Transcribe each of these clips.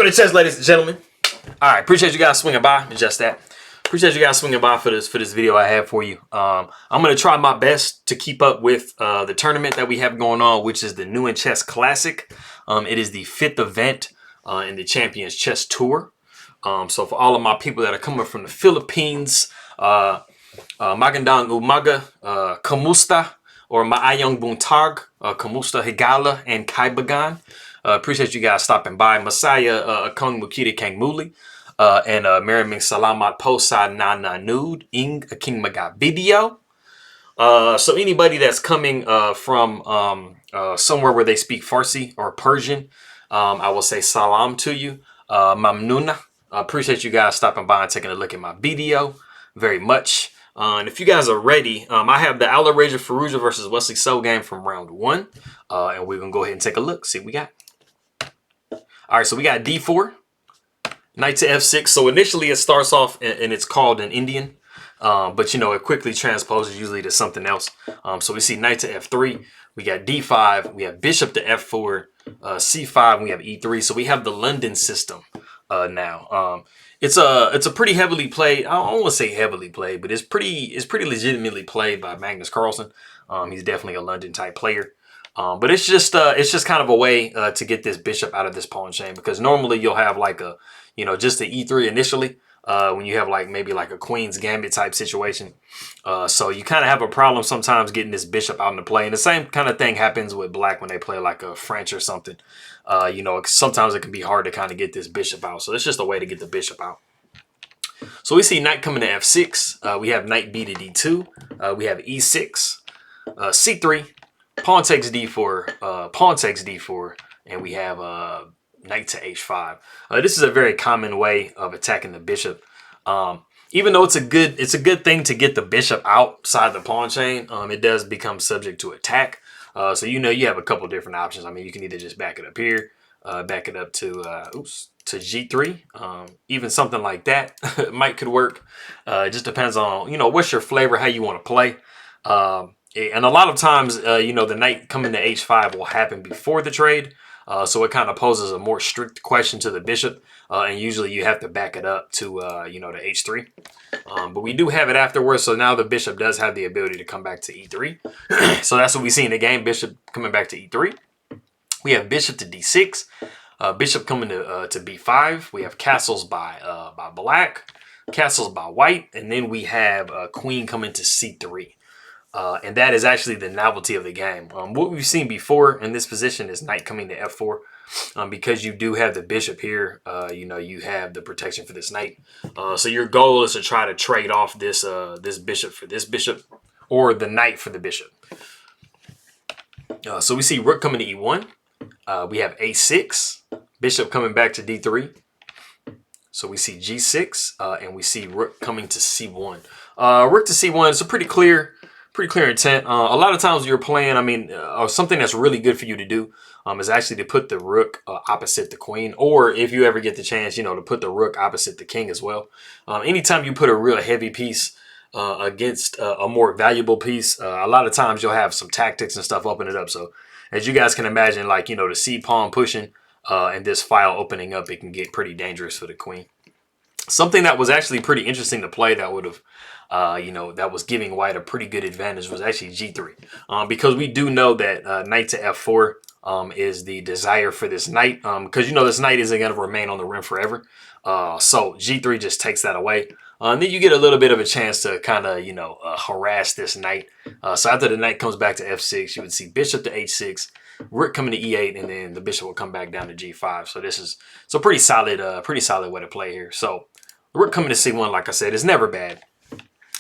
Welcome to chess, ladies and gentlemen. All right, appreciate you guys swinging by. Just that. Appreciate you guys swinging by for this video I have for you. I'm gonna try my best to keep up with the tournament that we have going on, which is the New in Chess Classic. It is the 5th event in the Champions Chess Tour. So for all of my people that are coming from the Philippines, magandang umaga, kamusta, or maayong buntag, kamusta higala and kaibagan. Appreciate you guys stopping by. Masaya akong mukiri kang muli. And maraming salamat po sa nanonood ng aking mga video. So anybody that's coming from somewhere where they speak Farsi or Persian, I will say salam to you. Mamnuna. Appreciate you guys stopping by and taking a look at my video very much. And if you guys are ready, I have the Alireza Firouzja versus Wesley game from round 1. And we're going to go ahead and take a look, see what we got. All right, so we got D4, knight to F6. So initially it starts off and it's called an Indian, but you know, it quickly transposes usually to something else. So we see knight to F3, we got D5, we have bishop to F4, C5, and we have E3. So we have the London system now. It's a pretty heavily played, I don't want to say heavily played, but it's pretty legitimately played by Magnus Carlsen. He's definitely a London type player. But it's just kind of a way to get this bishop out of this pawn chain, because normally you'll have like a, you know, just the E3 initially when you have like maybe like a Queen's Gambit type situation. So you kind of have a problem sometimes getting this bishop out into play. And the same kind of thing happens with black when they play like a French or something. You know, sometimes it can be hard to kind of get this bishop out. So it's just a way to get the bishop out. So we see knight coming to F6. We have knight B to D2. We have E6, C3. Pawn takes D4, pawn takes D4, and we have knight to H5. This is a very common way of attacking the bishop. Even though it's a good thing to get the bishop outside the pawn chain, it does become subject to attack. So you know you have a couple different options. I mean, you can either just back it up here, back it up to to G3. Even something like that could work. It just depends on, you know, what's your flavor, how you want to play. And a lot of times, you know, the knight coming to H5 will happen before the trade. So it kind of poses a more strict question to the bishop. And usually you have to back it up to, you know, to H3. But we do have it afterwards. So now the bishop does have the ability to come back to E3. So that's what we see in the game. Bishop coming back to E3. We have bishop to D6. Bishop coming to B5. We have castles by black. Castles by white. And then we have queen coming to C3. And that is actually the novelty of the game. What we've seen before in this position is knight coming to F4. Because you do have the bishop here, you know, you have the protection for this knight. So your goal is to try to trade off this this bishop for this bishop, or the knight for the bishop. So we see rook coming to E1. We have A6, bishop coming back to D3. So we see G6, and we see rook coming to C1. Rook to C1 is a pretty clear intent. A lot of times you're playing, I mean, something that's really good for you to do is actually to put the rook opposite the queen, or if you ever get the chance, you know, to put the rook opposite the king as well. Anytime you put a real heavy piece against a more valuable piece, a lot of times you'll have some tactics and stuff open it up. So as you guys can imagine, like, you know, the C pawn pushing and this file opening up, it can get pretty dangerous for the queen. Something that was actually pretty interesting to play that would have, you know, that was giving white a pretty good advantage was actually G3. Because we do know that knight to F4 is the desire for this knight. Because, you know, this knight isn't going to remain on the rim forever. So G3 just takes that away. And then you get a little bit of a chance to kind of, you know, harass this knight. So after the knight comes back to F6, you would see bishop to H6, rook coming to E8, and then the bishop will come back down to G5. So this is a pretty solid way to play here. So rook coming to C1, like I said, is never bad.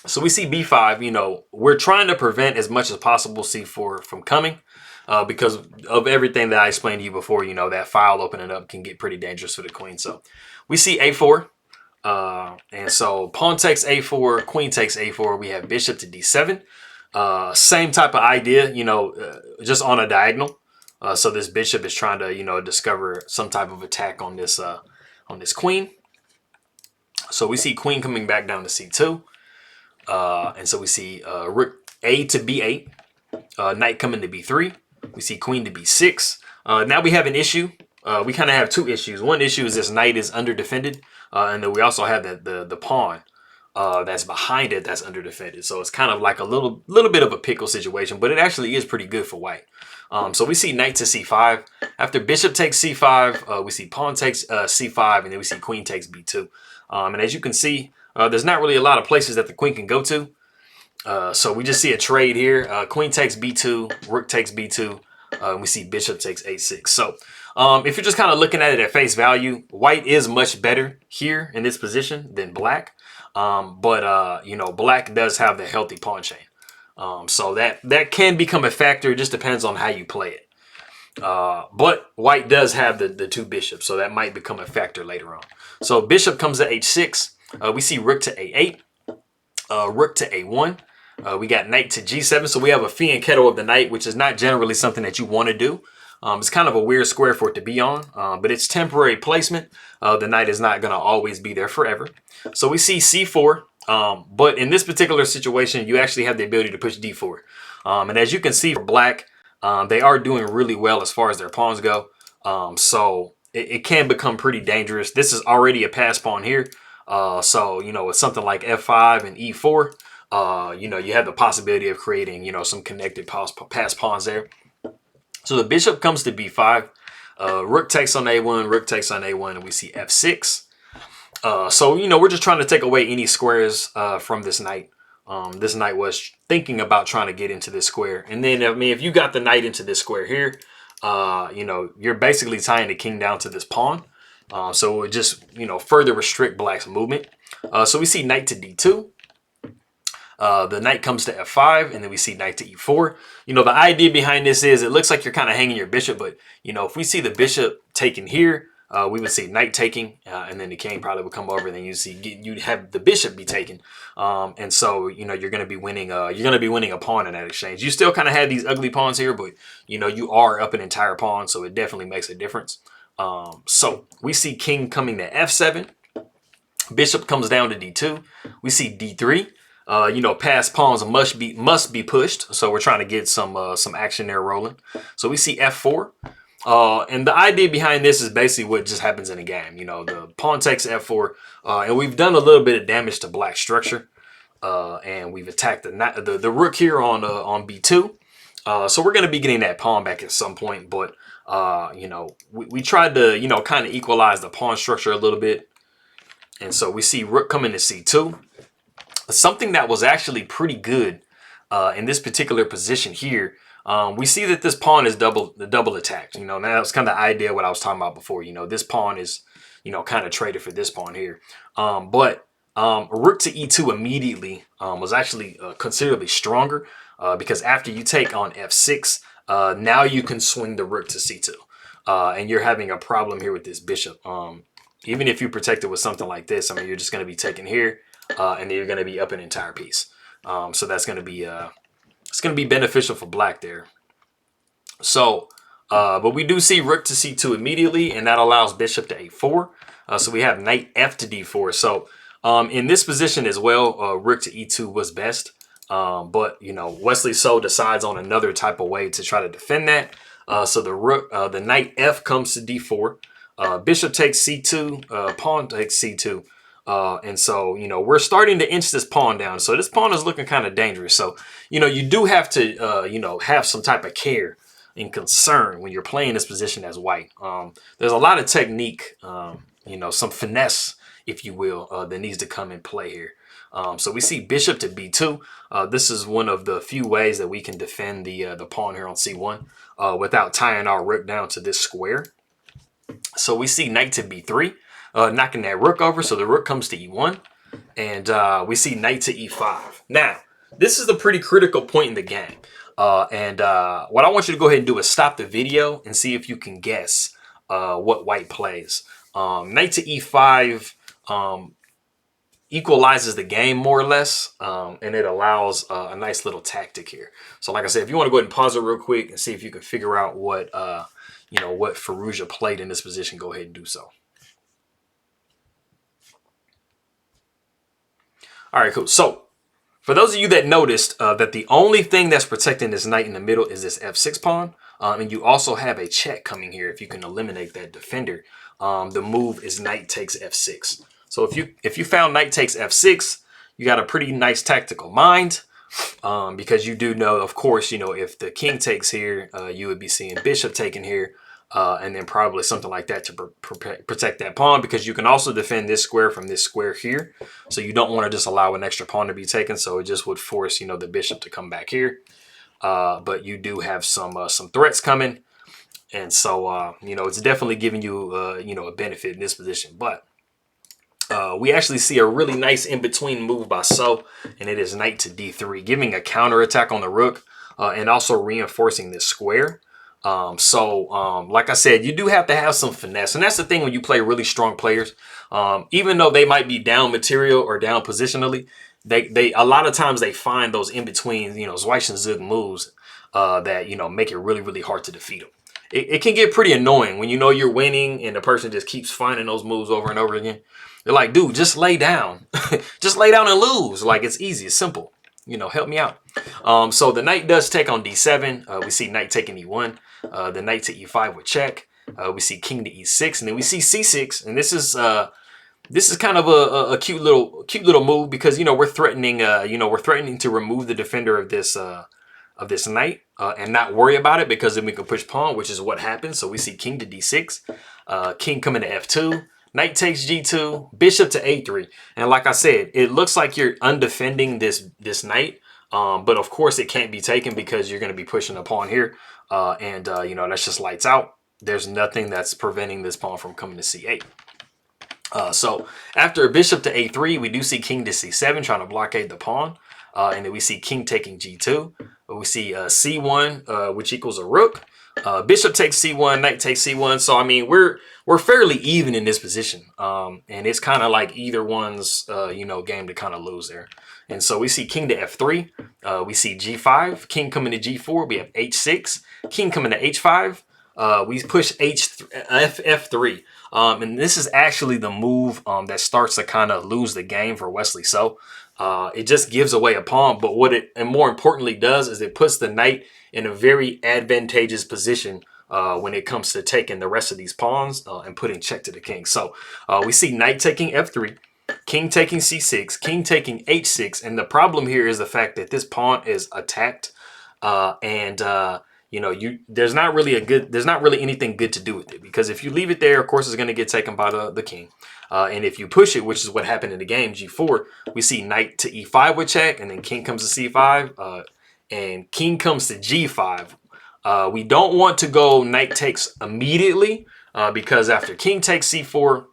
So we see B5, you know, we're trying to prevent as much as possible C4 from coming because of everything that I explained to you before. You know, that file opening up can get pretty dangerous for the queen. So we see A4. And so pawn takes A4, queen takes A4. We have bishop to D7. Same type of idea, you know, just on a diagonal. So this bishop is trying to, you know, discover some type of attack on this queen. So we see queen coming back down to C2. And so we see rook A to B8, knight coming to B3. We see queen to B6. Now we have an issue. we kind of have two issues. One issue is this knight is under defended, and then we also have the pawn that's behind it that's under defended. So it's kind of like a little bit of a pickle situation, but it actually is pretty good for white. So we see knight to c5. After bishop takes c5, we see pawn takes c5, and then we see queen takes b2. And as you can see, there's not really a lot of places that the queen can go to. So we just see a trade here. Queen takes b2, rook takes b2, and we see bishop takes a6. So if you're just kind of looking at it at face value, white is much better here in this position than black. But you know, black does have the healthy pawn chain. So that can become a factor. It just depends on how you play it. But white does have the two bishops, so that might become a factor later on. So bishop comes to h6. We see rook to a8, rook to a1. We got knight to g7. So we have a fee and kettle of the knight, which is not generally something that you want to do. It's kind of a weird square for it to be on, but it's temporary placement. The knight is not going to always be there forever. So we see c4, but in this particular situation, you actually have the ability to push d4. And as you can see for black, they are doing really well as far as their pawns go. So it can become pretty dangerous. This is already a pass pawn here. So, you know, with something like f5 and e4, you know, you have the possibility of creating, you know, some connected pass pawns there. So the bishop comes to b5, rook takes on a1, rook takes on a1, and we see f6. So, you know, we're just trying to take away any squares from this knight. This knight was thinking about trying to get into this square. And then, I mean, if you got the knight into this square here, you know, you're basically tying the king down to this pawn. So it would just, you know, further restrict black's movement. So we see knight to d2. The knight comes to f5, and then we see knight to e4. You know, the idea behind this is it looks like you're kind of hanging your bishop, but, you know, if we see the bishop taken here, we would see knight taking, and then the king probably would come over, and then you'd have the bishop be taken. And so, you know, you're going to be winning a pawn in that exchange. You still kind of have these ugly pawns here, but, you know, you are up an entire pawn, so it definitely makes a difference. So we see king coming to f7. Bishop comes down to d2. We see d3. You know, past pawns must be pushed, so we're trying to get some action there rolling. So we see f4, and the idea behind this is basically what just happens in a game. You know, the pawn takes f4, and we've done a little bit of damage to black structure, and we've attacked the rook here on b2. So we're going to be getting that pawn back at some point, but you know, we tried to, you know, kind of equalize the pawn structure a little bit, and so we see rook coming to c2. Something that was actually pretty good in this particular position here, we see that this pawn is double attacked. You know, and that was kind of the idea what I was talking about before. You know, this pawn is, you know, kind of traded for this pawn here. But rook to e2 immediately was actually considerably stronger because after you take on f6, now you can swing the rook to c2. And you're having a problem here with this bishop. Even if you protect it with something like this, I mean, you're just going to be taken here. And then you're going to be up an entire piece. So that's going to be it's going to be beneficial for black there. So, but we do see rook to c2 immediately, and that allows bishop to a4. So we have knight f to d4. So in this position as well, rook to e2 was best. But you know, Wesley so decides on another type of way to try to defend that. So the knight f comes to d4. Bishop takes c2. Pawn takes c2. And so, you know, we're starting to inch this pawn down. So this pawn is looking kind of dangerous. So, you know, you do have to, you know, have some type of care and concern when you're playing this position as white. There's a lot of technique, you know, some finesse, if you will, that needs to come in play here. So we see bishop to b2. This is one of the few ways that we can defend the pawn here on c1 without tying our rook down to this square. So we see knight to b3. Knocking that rook over, so the rook comes to e1, and we see knight to e5. Now, this is a pretty critical point in the game, and what I want you to go ahead and do is stop the video and see if you can guess what white plays. Knight to e5 equalizes the game more or less, and it allows a nice little tactic here. So like I said, if you want to go ahead and pause it real quick and see if you can figure out what you know, what Firouzja played in this position, go ahead and do so. All right, cool. So for those of you that noticed that the only thing that's protecting this knight in the middle is this f6 pawn, And you also have a check coming here if you can eliminate that defender. The move is knight takes f6. So if you found knight takes f6, you got a pretty nice tactical mind, because you do know, of course, you know, if the king takes here, you would be seeing bishop taking here, and then probably something like that to protect that pawn, because you can also defend this square from this square here. So you don't want to just allow an extra pawn to be taken. So it just would force, you know, the bishop to come back here. But you do have some threats coming. And so, you know, it's definitely giving you, you know, a benefit in this position. But we actually see a really nice in-between move by So, and it is knight to d3, giving a counterattack on the rook, and also reinforcing this square. Like I said, you do have to have some finesse. And that's the thing when you play really strong players. Even though they might be down material or down positionally, they a lot of times they find those in-between, you know, Zug moves that, you know, make it really, really hard to defeat them. It can get pretty annoying when you know you're winning and the person just keeps finding those moves over and over again. They're like, dude, just lay down. Just lay down and lose. Like, it's easy. It's simple. You know, help me out. So the knight does take on d7. We see knight taking e1. The knight to e5 with check. We see king to e6. And then we see c6. And this is kind of a cute little move because, you know, we're threatening to remove the defender of this knight and not worry about it, because then we can push pawn, which is what happens. So we see king to d6, king coming to f2, knight takes g2, bishop to a3. And like I said, it looks like you're undefending this knight, but of course it can't be taken because you're going to be pushing a pawn here, you know, that's just lights out. There's nothing that's preventing this pawn from coming to c8. So after bishop to a3, we do see king to c7 trying to blockade the pawn. And then we see king taking g2. We see c1, which equals a rook. Bishop takes c1, knight takes c1. So, I mean, we're fairly even in this position. And it's kind of like either one's, you know, game to kind of lose there. And so we see king to f3. We see g5, king coming to g4. We have h6, king coming to h5. We push f3. And this is actually the move that starts to kind of lose the game for Wesley. So it just gives away a pawn. But what it, and more importantly, does is it puts the knight in a very advantageous position when it comes to taking the rest of these pawns and putting check to the king. So we see knight taking f3, king taking c6, king taking h6. And the problem here is the fact that this pawn is attacked, you know, there's not really anything good to do with it, because if you leave it there, of course, it's going to get taken by the king. And if you push it, which is what happened in the game, g4, we see knight to e5 with check, and then king comes to c5, and king comes to g5. We don't want to go knight takes immediately, because after king takes c4,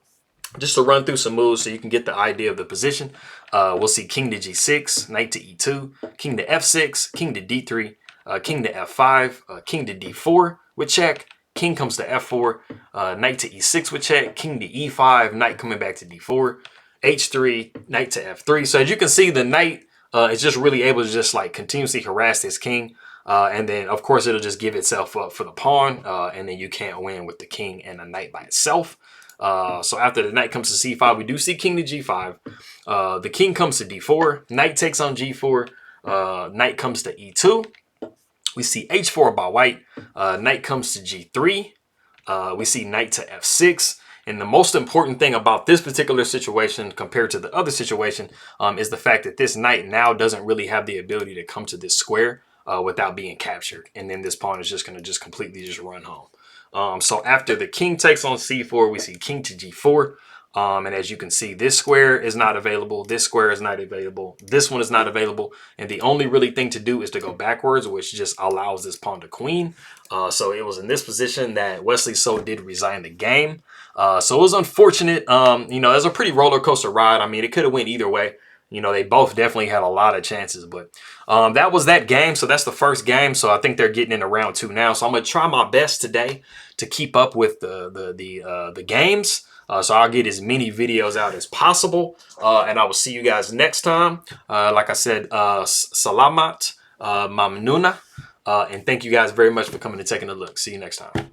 just to run through some moves so you can get the idea of the position, we'll see king to g6, knight to e2, king to f6, king to d3, king to f5, king to d4 with check, king comes to f4, knight to e6 with check, king to e5, knight coming back to d4, h3, knight to f3. So as you can see, the knight is just really able to just like continuously harass this king. And then, of course, it'll just give itself up for the pawn, and then you can't win with the king and the knight by itself. So after the knight comes to c5, we do see king to g5. The king comes to d4, knight takes on g4, knight comes to e2. We see h4 by white, knight comes to g3, we see knight to f6, and the most important thing about this particular situation compared to the other situation is the fact that this knight now doesn't really have the ability to come to this square without being captured, and then this pawn is just going to just completely just run home. So after the king takes on c4, we see king to g4. And as you can see, this square is not available. This square is not available. This one is not available. And the only really thing to do is to go backwards, which just allows this pawn to queen. So it was in this position that Wesley So did resign the game. So it was unfortunate. You know, it was a pretty roller coaster ride. I mean, it could have went either way. You know, they both definitely had a lot of chances, but that was that game. So that's the first game. So I think they're getting into round 2 now. So I'm going to try my best today to keep up with the games. So I'll get as many videos out as possible. And I will see you guys next time. Like I said, salamat, mamnuna. And thank you guys very much for coming and taking a look. See you next time.